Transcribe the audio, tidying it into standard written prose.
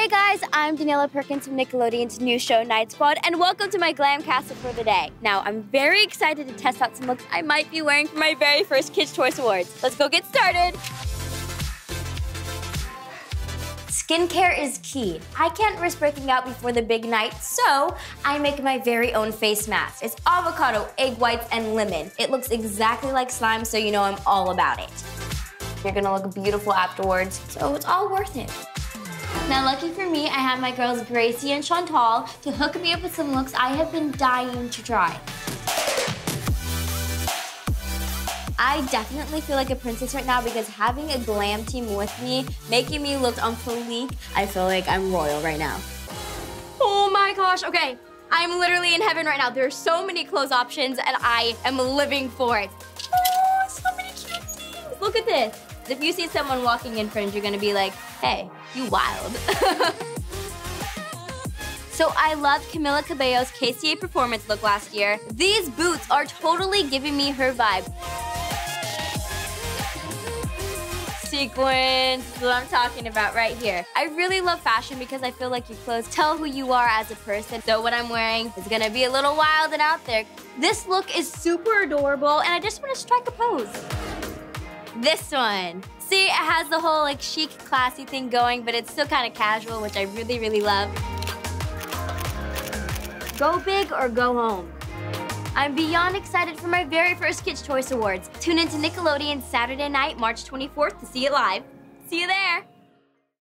guys, I'm Daniella Perkins from Nickelodeon's new show, Night Squad, and welcome to my glam castle for the day. Now, I'm very excited to test out some looks I might be wearing for my very first Kids' Choice Awards. Let's go get started. Skincare is key. I can't risk breaking out before the big night, so I make my very own face mask. It's avocado, egg whites, and lemon. It looks exactly like slime, so you know I'm all about it. You're gonna look beautiful afterwards, so it's all worth it. Now, lucky for me, I have my girls Gracie and Chantal to hook me up with some looks I have been dying to try. I definitely feel like a princess right now because having a glam team with me, making me look on fleek, I feel like I'm royal right now. Oh my gosh, okay. I'm literally in heaven right now. There are so many clothes options and I am living for it. Oh, so many cute things. Look at this. If you see someone walking in fringe, you're gonna be like, hey, you wild. So I loved Camila Cabello's KCA Performance look last year. These boots are totally giving me her vibe. Sequins, that's what I'm talking about right here. I really love fashion because I feel like your clothes tell who you are as a person. So what I'm wearing is gonna be a little wild and out there. This look is super adorable and I just wanna strike a pose. This one. See, it has the whole like chic, classy thing going, but it's still kind of casual, which I really, really love. Go big or go home. I'm beyond excited for my very first Kids' Choice Awards. Tune into Nickelodeon Saturday night, March 24th to see it live. See you there.